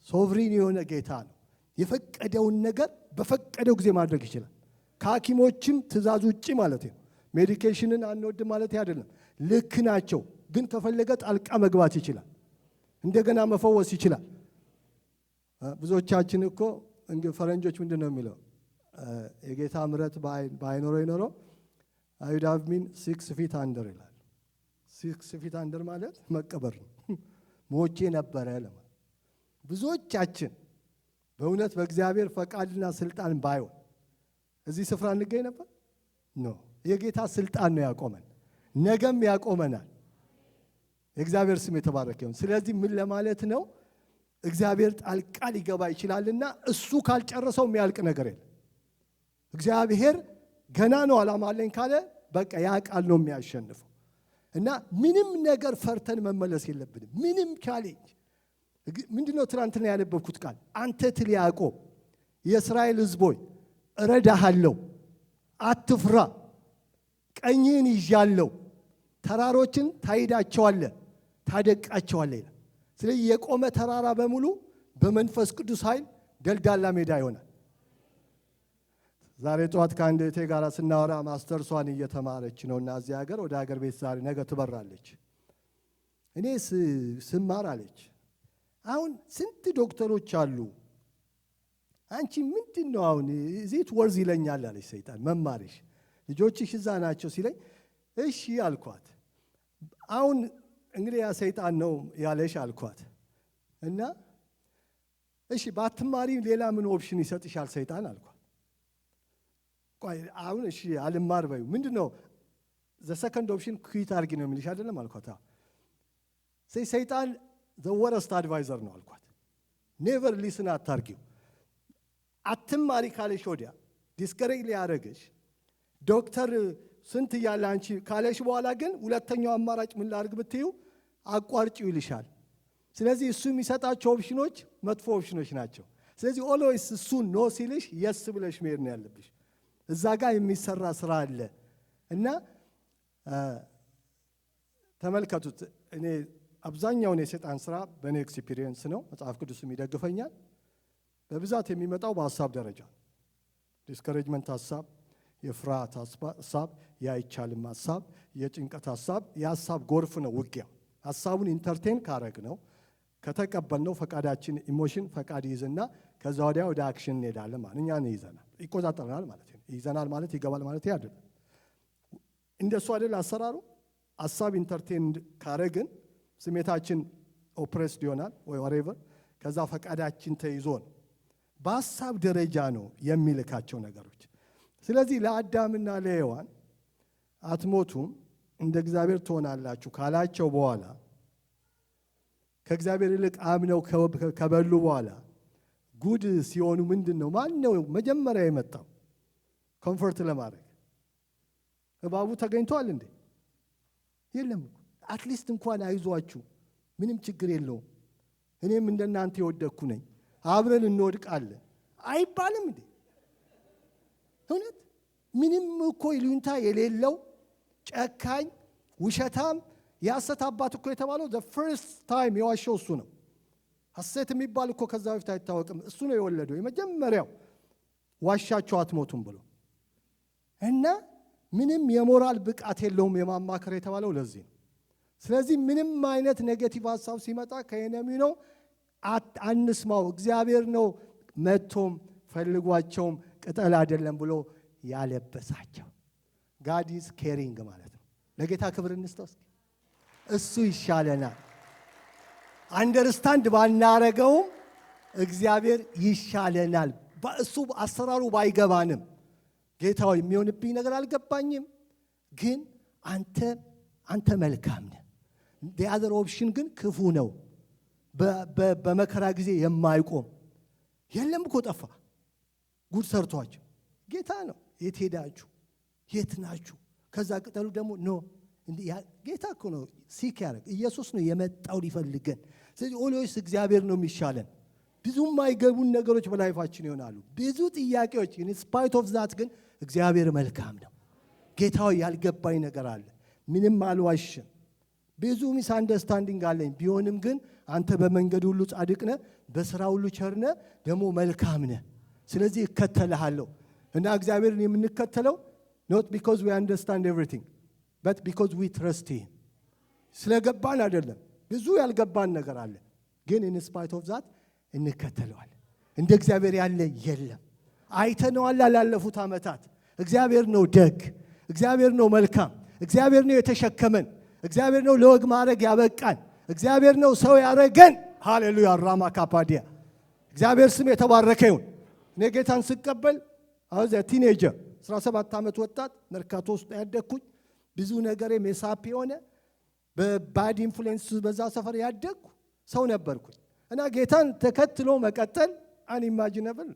ሶቨሪን የሆነ ጌታ ነው። የፈቀደውን ነገር በፈቀደው ጊዜ ማድረግ ይችላል። ከሐኪሞችም ትእዛዝ ውጪ ማለት ነው። ሜዲኬሽንን አንወድም ማለት አይደለም፣ ልክ ናቸው። ግን ከፈለገ ጣልቃ መግባት ይችላል፣ እንደገና መፈወስ ይችላል። ብዙዎቻችን እኮ ፈረንጆች ምንድነው የሚለው? የጌታ ምሕረት ባይኖረው ይኖረው I would have been 6 feet under ይላል። 6 feet under ማለት መቀበር ነው። ሞቼ ነበረ ለማለት። ብዙዎቻችን በእውነት በእግዚአብሔር ፈቃድና ስልጣን ባይሆን እዚህ ስፍራ እንገኝ ነበር? ኖ። የጌታ ስልጣን ነው ያቆመን፣ ነገም ያቆመናል። የእግዚአብሔር ስም የተባረከ ይሁን። ስለዚህ ምን ለማለት ነው? እግዚአብሔር ጣልቃ ሊገባ ይችላልና እሱ ካልጨረሰው የሚያልቅ ነገር የለም። እግዚአብሔር ገና ነው ዓላማ አለኝ ካለ በቃ ያ ቃል ነው የሚያሸንፈው። እና ምንም ነገር ፈርተን መመለስ የለብንም። ምንም ቻሌንጅ ምንድነው? ትናንትና ያነበብኩት ቃል አንተ ትል ያዕቆብ የእስራኤል ሕዝብ ሆይ እረዳሃለሁ፣ አትፍራ፣ ቀኝህን ይዣለሁ፣ ተራሮችን ታይዳቸዋለህ፣ ታደቃቸዋለህ ይላል። ስለዚህ የቆመ ተራራ በሙሉ በመንፈስ ቅዱስ ኃይል ደልዳላ ሜዳ ይሆናል። ዛሬ ጠዋት ከአንድ እህቴ ጋር ስናወራ ማስተርሷን እየተማረች ነውና እዚህ ሀገር ወደ ሀገር ቤት ዛሬ ነገ ትበራለች። እኔ ስማር አለች አሁን ስንት ዶክተሮች አሉ፣ አንቺ ምንድነው አሁን እዚህ ወርዝ ይለኛል አለች ሰይጣን መማርሽ፣ ልጆችሽ እዛ ናቸው ሲለኝ እሺ አልኳት። አሁን እንግዲህ ያ ሰይጣን ነው ያለሽ አልኳት እና እሺ ባትማሪ ሌላ ምን ኦፕሽን ይሰጥሻል ሰይጣን አልኳት። አሁን እሺ አልማር በዩ ምንድነው ዘ ሰከንድ ኦፕሽን ኩዊት አርጊ ነው የሚልሽ አይደለም አልኳት። ሰይጣን the worst advisor ነው አልኳት። never listen አታርጊው። አትማሪ ካለሽ ወዲያ ዲስከሬጅ ሊያረግሽ ዶክተር ስንት ያለ አንቺ ካለሽ በኋላ ግን ሁለተኛው አማራጭ ምን ላርግ ብትዩ አቋርጪው ይልሻል። ስለዚህ እሱ የሚሰጣቸው ኦፕሽኖች መጥፎ ኦፕሽኖች ናቸው። ስለዚህ ኦልዌይስ እሱ ኖ ሲልሽ የስ ብለሽ መሄድ ነው ያለብሽ። እዛ ጋር የሚሰራ ስራ አለ እና ተመልከቱት። እኔ አብዛኛውን የሰይጣን ስራ በኔ ኤክስፒሪየንስ ነው፣ መጽሐፍ ቅዱስም ይደግፈኛል። በብዛት የሚመጣው በሐሳብ ደረጃ ዲስከሬጅመንት ሐሳብ፣ የፍርሃት ሐሳብ፣ የአይቻልም ሐሳብ፣ የጭንቀት ሐሳብ፣ የሐሳብ ጎርፍ ነው ውጊያ። ሐሳቡን ኢንተርቴን ካረግ ነው ከተቀበልነው ፈቃዳችን ኢሞሽን ፈቃድ ይዝና ከዛ ወዲያ ወደ አክሽን እንሄዳለን ማለት እኛን ይዘናል፣ ይቆጣጠረናል ማለት ነው። ይዘናል ማለት ይገባል ማለት አይደለም። እንደሱ አይደል አሰራሩ። ሐሳብ ኢንተርቴን ካረግን ስሜታችን ኦፕሬስድ ይሆናል ወይ whatever። ከዛ ፈቃዳችን ተይዞ ነው በሐሳብ ደረጃ ነው የሚልካቸው ነገሮች። ስለዚህ ለአዳምና ለሔዋን አትሞቱም እንደ እግዚአብሔር ትሆናላችሁ ካላቸው በኋላ ከእግዚአብሔር ይልቅ አምነው ከበሉ በኋላ ጉድ ሲሆኑ ምንድነው? ማን ነው መጀመሪያ የመጣው ኮምፎርት ለማድረግ? እባቡ ተገኝቷል እንዴ? የለም። አትሊስት እንኳን አይዟችሁ ምንም ችግር የለውም እኔም እንደናንተ የወደኩ ነኝ አብረን እንወድቃለን አይባልም እንዴ? እውነት ምንም እኮ ይሉንታ የሌለው ጨካኝ ውሸታም የሐሰት አባት እኮ የተባለው the first time የዋሸው እሱ ነው። ሐሰት የሚባል እኮ ከዛ በፊት አይታወቅም። እሱ ነው የወለደው የመጀመሪያው ዋሻችሁ አትሞቱም ብሎ እና ምንም የሞራል ብቃት የለውም የማማከር የተባለው ለዚህ ነው። ስለዚህ ምንም አይነት ኔጌቲቭ ሐሳብ ሲመጣ ከኤነሚው ነው አንስማው። እግዚአብሔር ነው መጥቶም ፈልጓቸውም ቅጠል አይደለም ብሎ ያለበሳቸው። God is caring ማለት ነው። ለጌታ ክብር እንስጠው። እሱ ይሻለናል። አንደርስታንድ ባናረገውም እግዚአብሔር ይሻለናል። በእሱ አሰራሩ ባይገባንም ጌታው የሚሆንብኝ ነገር አልገባኝም፣ ግን አንተ መልካም ነህ። the other option ግን ክፉ ነው። በመከራ ጊዜ የማይቆም የለም እኮ ጠፋ። ጉድ ሰርቷቸው ጌታ ነው የት ሄዳችሁ የት ናችሁ? ከዛ ቅጠሉ ደግሞ ኖ ጌታ እኮ ነው ሲክ ያደርግ ኢየሱስ ነው የመጣው ሊፈልገን። ስለዚህ ኦልዌይስ እግዚአብሔር ነው የሚሻለን። ብዙ የማይገቡን ነገሮች በላይፋችን ይሆናሉ፣ ብዙ ጥያቄዎች። in spite of that ግን እግዚአብሔር መልካም ነው። ጌታው ያልገባኝ ነገር አለ፣ ምንም አልዋሽም፣ ብዙ ሚስ አንደርስታንዲንግ አለኝ። ቢሆንም ግን አንተ በመንገድ ሁሉ ጻድቅ ነህ፣ በሥራ ሁሉ ቸር ነህ፣ ደግሞ መልካም ነህ። ስለዚህ እከተልሃለሁ። እና እግዚአብሔርን የምንከተለው not because we understand everything but because we trust him። ስለገባን አይደለም፣ ብዙ ያልገባን ነገር አለ፣ ግን in spite of that እንከተለዋለን። እንደ እግዚአብሔር ያለ የለም። አይተነዋል ላለፉት ዓመታት። እግዚአብሔር ነው ደግ፣ እግዚአብሔር ነው መልካም፣ እግዚአብሔር ነው የተሸከመን፣ እግዚአብሔር ነው ለወግ ማድረግ ያበቃን፣ እግዚአብሔር ነው ሰው ያረገን። ሃሌሉያ ራማ ካፓዲያ። እግዚአብሔር ስም የተባረከ ይሁን። እኔ ጌታን ስቀበል አውዘ ቲኔጀር 17 ዓመት ወጣት መርካቶ ውስጥ ያደግኩኝ፣ ብዙ ነገሬ ሜሳፕ የሆነ በባድ ኢንፍሉዌንስ በዛ ሰፈር ያደግኩ ሰው ነበርኩኝ። እና ጌታን ተከትሎ መቀጠል አንኢማጂነብል።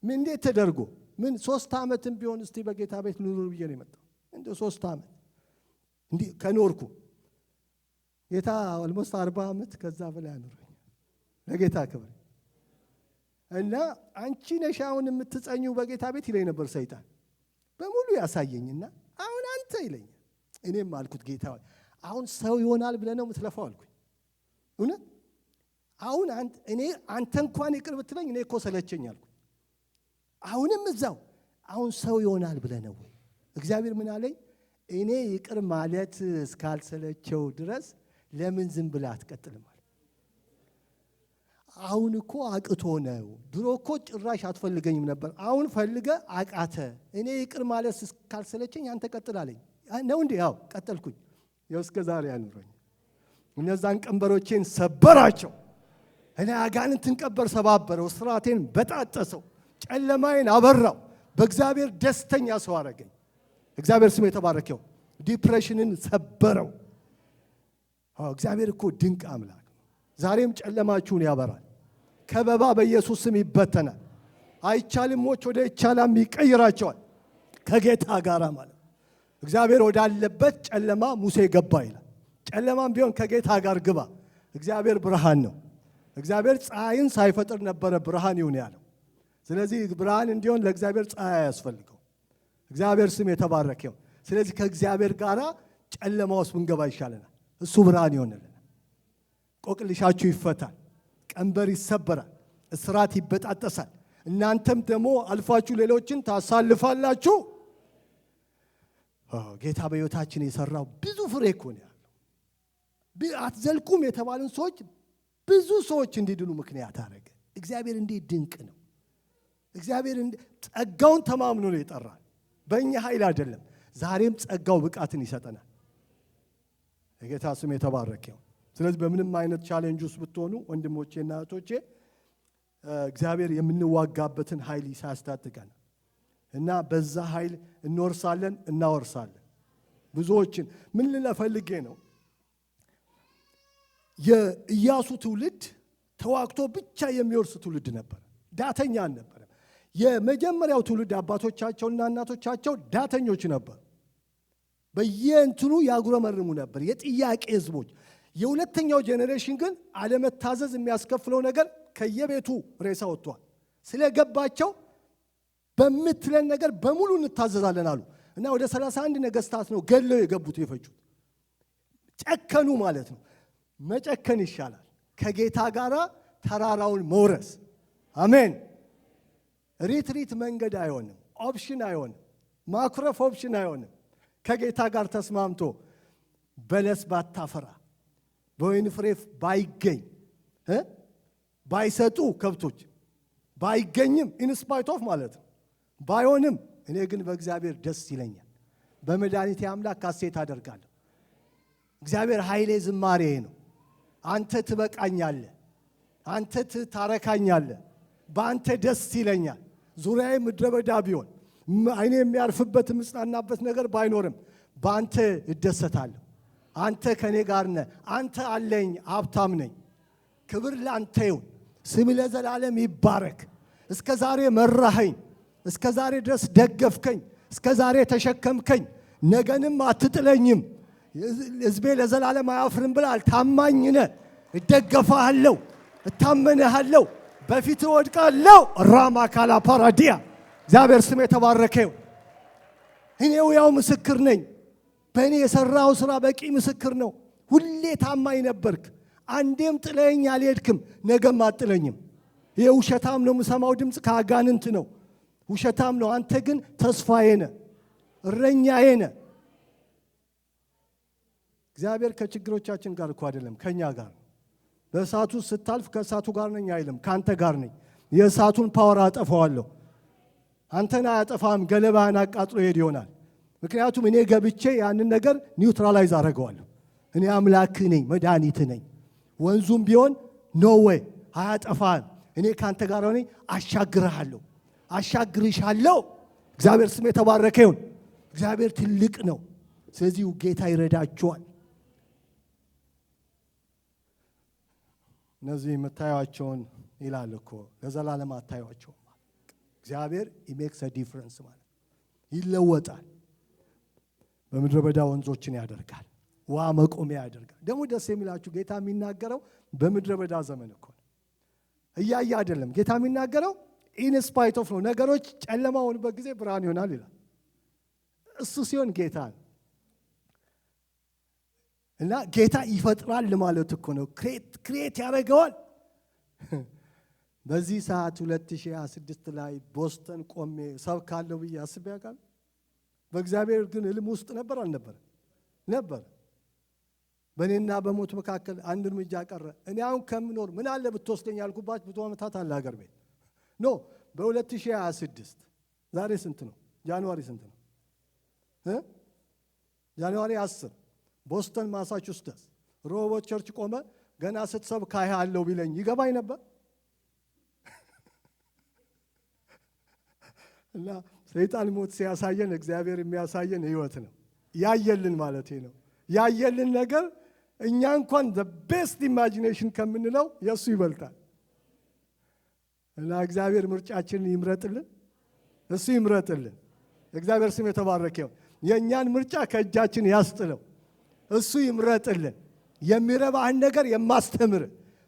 ምን እንዴት ተደርጎ ምን 3 ዓመትም ቢሆን እስቲ በጌታ ቤት ኑሩ ብዬ ነው የመጣው። እንደ 3 ዓመት እንዴ ከኖርኩ ጌታ almost 40 ዓመት ከዛ በላይ አኖረኝ ለጌታ ክብር። እና አንቺ ነሽ አሁን የምትጸኙው በጌታ ቤት ይለኝ ነበር ሰይጣን በሙሉ ያሳየኝና አሁን አንተ ይለኝ። እኔም አልኩት ጌታ አሁን ሰው ይሆናል ብለህ ነው የምትለፋው አልኩኝ። እውነት አሁን አንተ እንኳን ይቅር ብትለኝ እኔ እኮ ሰለቸኝ አልኩኝ። አሁንም እዛው አሁን ሰው ይሆናል ብለህ ነው ወይ? እግዚአብሔር ምን አለኝ? እኔ ይቅር ማለት እስካልሰለቸው ድረስ ለምን ዝም ብለህ አትቀጥልም? አሁን እኮ አቅቶ ነው። ድሮ እኮ ጭራሽ አትፈልገኝም ነበር፣ አሁን ፈልገ አቃተ። እኔ ይቅር ማለት እስካልሰለቸኝ አንተ ቀጥል አለኝ። ነው እንዴ? ያው ቀጠልኩኝ። እስከ ዛሬ ያኑረኝ። እነዛን ቀንበሮቼን ሰበራቸው። እኔ አጋንንትን ቀንበር ሰባበረው፣ ስራቴን በጣጠሰው፣ ጨለማዬን አበራው። በእግዚአብሔር ደስተኛ ሰው አረገኝ። እግዚአብሔር ስም የተባረከው። ዲፕሬሽንን ሰበረው። እግዚአብሔር እኮ ድንቅ አምላክ ነው። ዛሬም ጨለማችሁን ያበራል። ከበባ በኢየሱስ ስም ይበተናል። አይቻልሞች ወደ ይቻላም ይቀይራቸዋል። ከጌታ ጋር ማለት እግዚአብሔር ወዳለበት ጨለማ ሙሴ ገባ ይላል። ጨለማም ቢሆን ከጌታ ጋር ግባ። እግዚአብሔር ብርሃን ነው። እግዚአብሔር ፀሐይን ሳይፈጥር ነበረ ብርሃን ይሁን ያለው። ስለዚህ ብርሃን እንዲሆን ለእግዚአብሔር ፀሐይ አያስፈልገው። እግዚአብሔር ስም የተባረከ ይሁን። ስለዚህ ከእግዚአብሔር ጋር ጨለማ ውስጥ ብንገባ ይሻለናል። እሱ ብርሃን ይሆንልናል። ቆቅልሻችሁ ይፈታል። ቀንበር ይሰበራል። እስራት ይበጣጠሳል። እናንተም ደግሞ አልፋችሁ ሌሎችን ታሳልፋላችሁ። ጌታ በሕይወታችን የሰራው ብዙ ፍሬ እኮ ነው ያለው። አትዘልቁም የተባሉን ሰዎች ብዙ ሰዎች እንዲድኑ ምክንያት አደረገ። እግዚአብሔር እንዴት ድንቅ ነው! እግዚአብሔር ጸጋውን ተማምኖ ነው የጠራን፣ በእኛ ኃይል አይደለም። ዛሬም ጸጋው ብቃትን ይሰጠናል። የጌታ ስም የተባረከ ይሁን። ስለዚህ በምንም አይነት ቻሌንጅ ውስጥ ብትሆኑ ወንድሞቼና እህቶቼ እግዚአብሔር የምንዋጋበትን ኃይል ያስታጥቀናል እና በዛ ኃይል እንወርሳለን፣ እናወርሳለን። ብዙዎችን ምን ልፈልጌ ነው? የኢያሱ ትውልድ ተዋግቶ ብቻ የሚወርስ ትውልድ ነበር። ዳተኛ ነበር። የመጀመሪያው ትውልድ አባቶቻቸውና እናቶቻቸው ዳተኞች ነበሩ። በየእንትኑ ያጉረመርሙ ነበር፣ የጥያቄ ህዝቦች። የሁለተኛው ጄኔሬሽን ግን አለመታዘዝ የሚያስከፍለው ነገር ከየቤቱ ሬሳ ወጥቷል። ስለገባቸው በምትለን ነገር በሙሉ እንታዘዛለን አሉ እና ወደ 31 ነገስታት ነው ገለው የገቡት የፈጁት። ጨከኑ ማለት ነው። መጨከን ይሻላል ከጌታ ጋር ተራራውን መውረስ። አሜን። ሪትሪት መንገድ አይሆንም፣ ኦፕሽን አይሆንም፣ ማኩረፍ ኦፕሽን አይሆንም። ከጌታ ጋር ተስማምቶ በለስ ባታፈራ በወይን ፍሬ ባይገኝ ባይሰጡ ከብቶች ባይገኝም ኢንስፓይት ኦፍ ማለት ነው ባይሆንም፣ እኔ ግን በእግዚአብሔር ደስ ይለኛል፣ በመድኃኒቴ አምላክ ሐሴት አደርጋለሁ። እግዚአብሔር ኃይሌ ዝማሬ ነው። አንተ ትበቃኛለህ፣ አንተ ታረካኛለህ፣ በአንተ ደስ ይለኛል። ዙሪያዬ ምድረ በዳ ቢሆን አይኔ የሚያርፍበት የምጽናናበት ነገር ባይኖርም በአንተ እደሰታለሁ። አንተ ከኔ ጋር ነህ። አንተ አለኝ፣ ሀብታም ነኝ። ክብር ለአንተ ይሁን። ስም ለዘላለም ይባረክ። እስከ ዛሬ መራኸኝ፣ እስከ ዛሬ ድረስ ደገፍከኝ፣ እስከ ዛሬ ተሸከምከኝ፣ ነገንም አትጥለኝም። ሕዝቤ ለዘላለም አያፍርም ብላል። ታማኝ ነህ። እደገፋለሁ፣ እታመንሃለሁ፣ በፊት ወድቃለሁ። ራማ ካላ ፓራዲያ እግዚአብሔር ስም የተባረከ ይሁን። እኔው ያው ምስክር ነኝ። በእኔ የሰራው ስራ በቂ ምስክር ነው። ሁሌ ታማኝ ነበርክ። አንዴም ጥለኸኝ አልሄድክም፣ ነገም አጥለኝም። ይሄ ውሸታም ነው፣ የምሰማው ድምፅ ከአጋንንት ነው። ውሸታም ነው። አንተ ግን ተስፋዬ ነህ፣ እረኛዬ ነህ። እግዚአብሔር ከችግሮቻችን ጋር እኮ አይደለም ከኛ ጋር። በእሳቱ ስታልፍ ከእሳቱ ጋር ነኝ አይልም፣ ካንተ ጋር ነኝ። የእሳቱን ፓወር አጠፋዋለሁ። አንተን አያጠፋም፣ ገለባህን አቃጥሎ ሄድ ይሆናል። ምክንያቱም እኔ ገብቼ ያንን ነገር ኒውትራላይዝ አደርገዋለሁ። እኔ አምላክህ ነኝ፣ መድኃኒትህ ነኝ። ወንዙም ቢሆን ኖ ዌይ አያጠፋህም። እኔ ካንተ ጋር ነኝ፣ አሻግርሃለሁ፣ አሻግርሻለሁ። እግዚአብሔር ስም የተባረከ ይሁን። እግዚአብሔር ትልቅ ነው። ስለዚህ ጌታ ይረዳችኋል። እነዚህ የምታዩአቸውን ይላል እኮ ለዘላለም አታዩአቸውም። እግዚአብሔር ኢሜክስ ዲፍረንስ ማለት ይለወጣል። በምድረ በዳ ወንዞችን ያደርጋል፣ ውሃ መቆሚያ ያደርጋል። ደግሞ ደስ የሚላችሁ ጌታ የሚናገረው በምድረ በዳ ዘመን እኮ እያየ አይደለም። ጌታ የሚናገረው ኢንስፓይት ኦፍ ነው። ነገሮች ጨለማ ሆኑበት ጊዜ ብርሃን ይሆናል ይላል። እሱ ሲሆን ጌታ ነው እና ጌታ ይፈጥራል ማለት እኮ ነው። ክሬት ያደርገዋል። በዚህ ሰዓት 2026 ላይ ቦስተን ቆሜ ሰብካለሁ ብዬ አስቤ ያውቃል? በእግዚአብሔር ግን ህልም ውስጥ ነበር አልነበረ? ነበር። በእኔና በሞት መካከል አንድ እርምጃ ቀረ። እኔ አሁን ከምኖር ምን አለ ብትወስደኝ ያልኩባት ብዙ ዓመታት አለ ሀገር ቤት ኖ በ2026 ዛሬ ስንት ነው? ጃንዋሪ ስንት ነው? ጃንዋሪ 10 ቦስተን ማሳቹሴትስ ሮቦት ቸርች ቆመ። ገና ስትሰብክ አያለሁ ቢለኝ ይገባኝ ነበር? እና ሰይጣን ሞት ሲያሳየን እግዚአብሔር የሚያሳየን ህይወት ነው። ያየልን ማለት ነው። ያየልን ነገር እኛ እንኳን the best imagination ከምንለው የሱ ይበልጣል። እና እግዚአብሔር ምርጫችንን ይምረጥልን፣ እሱ ይምረጥልን። እግዚአብሔር ስም የተባረከ ይሁን። የኛን ምርጫ ከእጃችን ያስጥለው፣ እሱ ይምረጥልን። የሚረባህን ነገር የማስተምር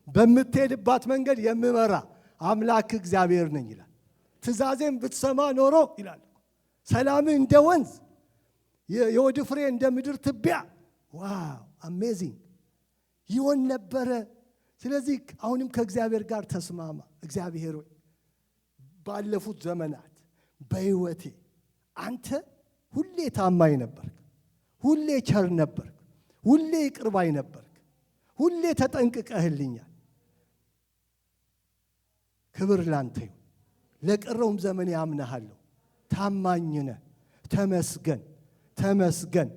በምትሄድባት መንገድ የምመራ አምላክ እግዚአብሔር ነኝ ይላል። ትእዛዜን ብትሰማ ኖሮ ይላል ሰላምህ እንደ ወንዝ የወድ ፍሬ እንደ ምድር ትቢያ ዋው አሜዚንግ ይሆን ነበረ። ስለዚህ አሁንም ከእግዚአብሔር ጋር ተስማማ። እግዚአብሔር ሆይ ባለፉት ዘመናት በሕይወቴ አንተ ሁሌ ታማኝ ነበርክ፣ ሁሌ ቸር ነበርክ፣ ሁሌ ይቅር ባይ ነበርክ፣ ሁሌ ተጠንቅቀህልኛል። ክብር ላንተ ይሁን። ለቀረውም ዘመን ያምናሃለሁ። ታማኝ ነህ። ተመስገን ተመስገን።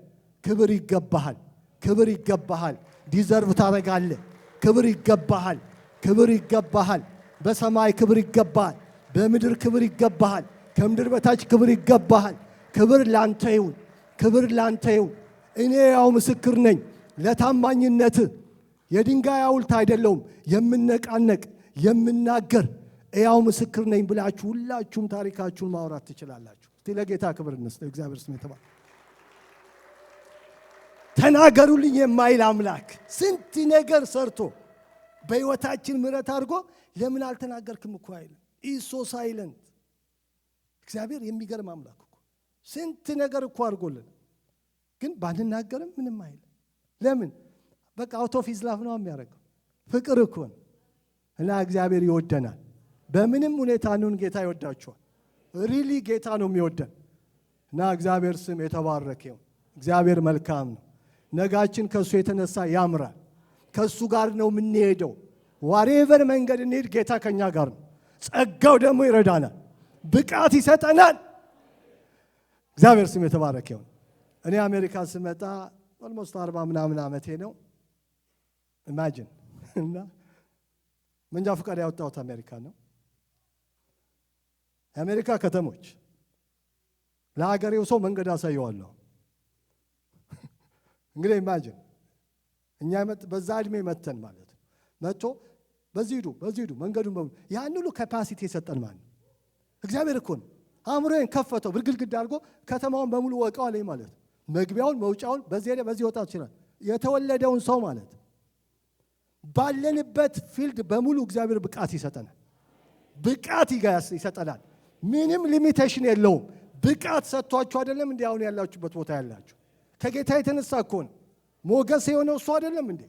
ክብር ይገባሃል፣ ክብር ይገባሃል። ዲዘርቭ ታደርጋለህ። ክብር ይገባሃል፣ ክብር ይገባሃል። በሰማይ ክብር ይገባሃል፣ በምድር ክብር ይገባሃል፣ ከምድር በታች ክብር ይገባሃል። ክብር ላንተ ይሁን፣ ክብር ላንተ ይሁን። እኔ ያው ምስክር ነኝ ለታማኝነት። የድንጋይ ሐውልት አይደለሁም፣ የምነቃነቅ የምናገር ያው ምስክር ነኝ ብላችሁ ሁላችሁም ታሪካችሁን ማውራት ትችላላችሁ። እስቲ ለጌታ ክብር እንስጥ። እግዚአብሔር ስም ይባረክ። ተናገሩልኝ የማይል አምላክ ስንት ነገር ሰርቶ በሕይወታችን ምሕረት አድርጎ ለምን አልተናገርክም እኮ አይልም። ኢሶ ሳይለንት እግዚአብሔር የሚገርም አምላክ እኮ ስንት ነገር እኮ አድርጎልን ግን ባንናገርም ምንም አይልም። ለምን? በቃ አውት ኦፍ ሂዝ ላቭ ነው የሚያደርገው። ፍቅር እኮ ነው። እና እግዚአብሔር ይወደናል። በምንም ሁኔታ ነውን ጌታ ይወዳችኋል። ሪሊ ጌታ ነው የሚወደን። እና እግዚአብሔር ስም የተባረከ ይሁን። እግዚአብሔር መልካም ነው። ነጋችን ከሱ የተነሳ ያምራል። ከሱ ጋር ነው የምንሄደው። ዋሬቨር መንገድ እንሄድ ጌታ ከኛ ጋር ነው። ጸጋው ደግሞ ይረዳናል፣ ብቃት ይሰጠናል። እግዚአብሔር ስም የተባረከ ይሁን። እኔ አሜሪካ ስመጣ ኦልሞስት 40 ምናምን ዓመቴ ነው። ኢማጂን እና መንጃ ፈቃድ ያወጣሁት አሜሪካ ነው። የአሜሪካ ከተሞች ለሀገሬው ሰው መንገድ አሳየዋለሁ። እንግዲህ ኢማጂን እኛ በዛ እድሜ መተን ማለት መጥቶ በዚህ ሂዱ መንገዱን በሙሉ ያን ሁሉ ካፓሲቲ የሰጠን ማለት ነው እግዚአብሔር እኮ ነው። አእምሮዬን ከፈተው ብልግልግድ አድርጎ ከተማውን በሙሉ ወቀው አለኝ ማለት ነው። መግቢያውን መውጫውን በዚህ ወጣ ይችላል። የተወለደውን ሰው ማለት ባለንበት ፊልድ በሙሉ እግዚአብሔር ብቃት ይሰጠናል። ብቃት ይሰጠናል። ምንም ሊሚቴሽን የለውም። ብቃት ሰጥቷችሁ አይደለም እንዴ አሁን ያላችሁበት ቦታ ያላችሁ? ከጌታ የተነሳ እኮ ነው። ሞገስ የሆነው እሱ አይደለም እንዴ?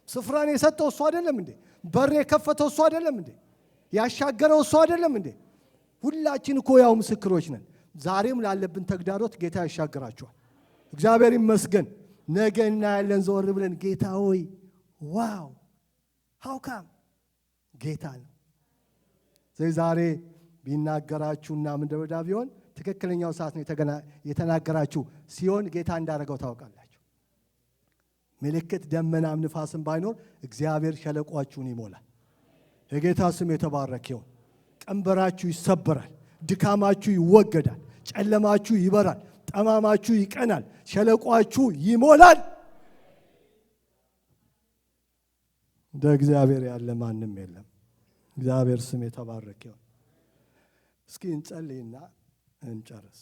ስፍራን የሰጠው እሱ አይደለም እንዴ? በር የከፈተው እሱ አይደለም እንዴ? ያሻገረው እሱ አይደለም እንዴ? ሁላችን እኮ ያው ምስክሮች ነን። ዛሬም ላለብን ተግዳሮት ጌታ ያሻግራችኋል። እግዚአብሔር ይመስገን። ነገ እናያለን ዘወር ብለን ጌታ ሆይ ዋው ሃውካም ጌታ ነው። ስለዚህ ዛሬ ቢናገራችሁና ምድረ በዳ ቢሆን ትክክለኛው ሰዓት ነው የተናገራችሁ ሲሆን ጌታ እንዳደረገው ታውቃላችሁ። ምልክት ደመናም ንፋስም ባይኖር እግዚአብሔር ሸለቋችሁን ይሞላል። የጌታ ስም የተባረከ ይሁን። ቀንበራችሁ ይሰበራል፣ ድካማችሁ ይወገዳል፣ ጨለማችሁ ይበራል፣ ጠማማችሁ ይቀናል፣ ሸለቋችሁ ይሞላል። እንደ እግዚአብሔር ያለ ማንም የለም። እግዚአብሔር ስም የተባረከ ይሁን። እስኪ እንጸልይና እንጨርስ።